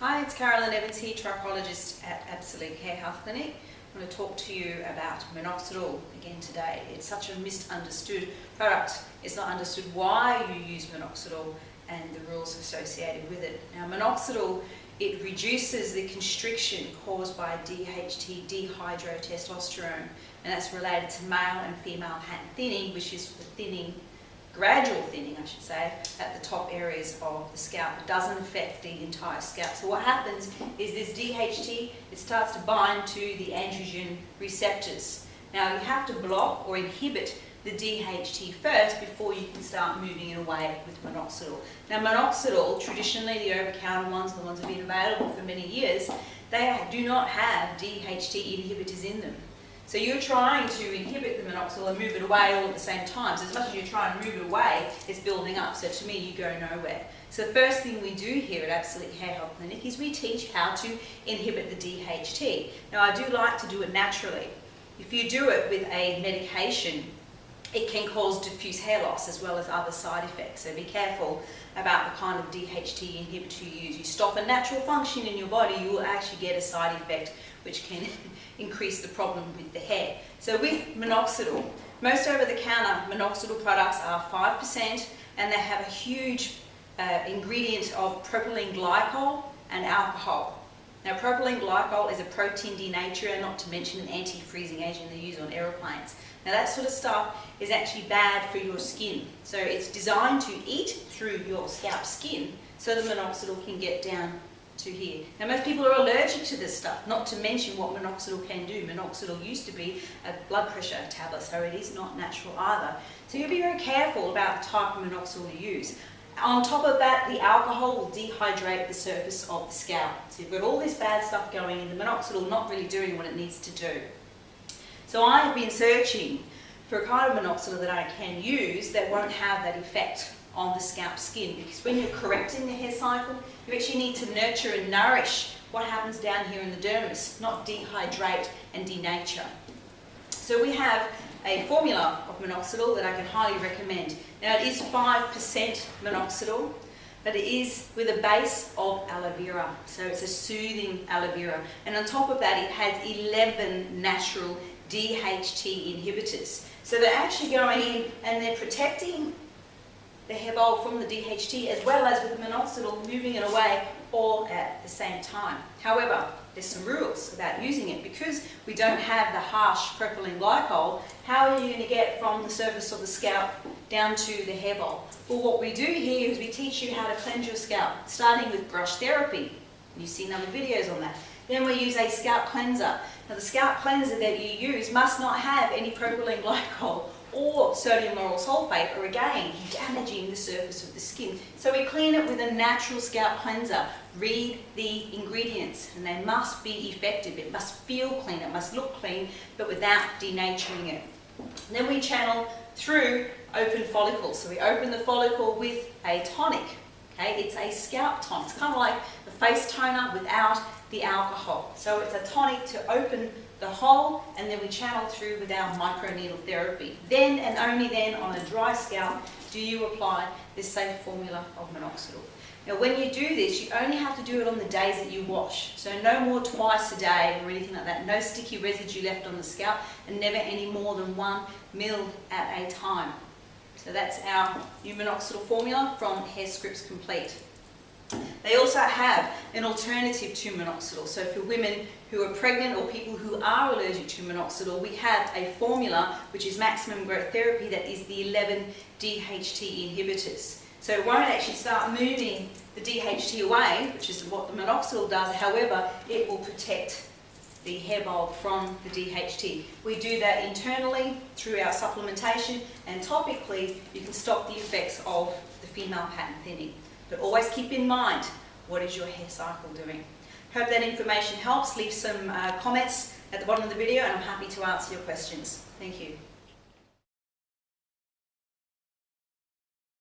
Hi, it's Carolyn Evans here, trichologist at Absolute Hair Health Clinic. I'm going to talk to you about minoxidil again today. It's such a misunderstood product. It's not understood why you use minoxidil and the rules associated with it. Now, minoxidil, it reduces the constriction caused by DHT, dihydrotestosterone, and that's related to male and female pattern thinning, which is for thinning, gradual thinning I should say, at the top areas of the scalp. It doesn't affect the entire scalp. So what happens is this DHT, it starts to bind to the androgen receptors. Now you have to block or inhibit the DHT first before you can start moving it away with minoxidil. Now minoxidil, traditionally the over-the-counter ones, the ones that have been available for many years, they do not have DHT inhibitors in them. So you're trying to inhibit the minoxidil and move it away all at the same time. So as much as you're trying to move it away, it's building up. So to me, you go nowhere. So the first thing we do here at Absolute Hair Health Clinic is we teach how to inhibit the DHT. Now I do like to do it naturally. If you do it with a medication, it can cause diffuse hair loss as well as other side effects. So be careful about the kind of DHT inhibitor you use. You stop a natural function in your body, you will actually get a side effect which can increase the problem with the hair. So with minoxidil, most over-the-counter minoxidil products are 5% and they have a huge ingredient of propylene glycol and alcohol. Now propylene glycol is a protein denaturer, not to mention an anti-freezing agent they use on aeroplanes. Now that sort of stuff is actually bad for your skin. So it's designed to eat through your scalp skin so the minoxidil can get down to here. Now most people are allergic to this stuff, not to mention what minoxidil can do. Minoxidil used to be a blood pressure tablet, so it is not natural either. So you'll be very careful about the type of minoxidil you use. On top of that, the alcohol will dehydrate the surface of the scalp. So you've got all this bad stuff going in, the minoxidil not really doing what it needs to do. So I have been searching for a kind of minoxidil that I can use that won't have that effect on the scalp skin, because when you're correcting the hair cycle, you actually need to nurture and nourish what happens down here in the dermis, not dehydrate and denature. So we have a formula of minoxidil that I can highly recommend. Now it is 5% minoxidil, but it is with a base of aloe vera, so it's a soothing aloe vera, and on top of that it has 11 natural DHT inhibitors. So they're actually going in and they're protecting the hair bulb from the DHT as well as with minoxidil moving it away all at the same time. However, there's some rules about using it. Because we don't have the harsh propylene glycol, how are you going to get from the surface of the scalp down to the hair bulb? Well, what we do here is we teach you how to cleanse your scalp, starting with brush therapy. You've seen other videos on that. Then we use a scalp cleanser. Now the scalp cleanser that you use must not have any propylene glycol or sodium lauryl sulfate, or again, damaging the surface of the skin. So we clean it with a natural scalp cleanser. Read the ingredients, and they must be effective. It must feel clean, it must look clean, but without denaturing it. Then we channel through open follicles. So we open the follicle with a tonic. Okay, it's a scalp tonic. It's kind of like the face toner without the alcohol. So it's a tonic to open the hole, and then we channel through with our microneedle therapy. Then and only then on a dry scalp do you apply this safe formula of minoxidil. Now when you do this, you only have to do it on the days that you wash. So no more twice a day or anything like that. No sticky residue left on the scalp, and never any more than 1 ml at a time. So that's our new minoxidil formula from Hair Scripts Complete. They also have an alternative to minoxidil. So for women who are pregnant or people who are allergic to minoxidil, we have a formula which is maximum growth therapy that is the 11 DHT inhibitors. So it won't actually start moving the DHT away, which is what the minoxidil does. However, it will protect the hair bulb from the DHT. We do that internally through our supplementation, and topically you can stop the effects of the female pattern thinning. But always keep in mind, what is your hair cycle doing? Hope that information helps. Leave some comments at the bottom of the video and I'm happy to answer your questions. Thank you.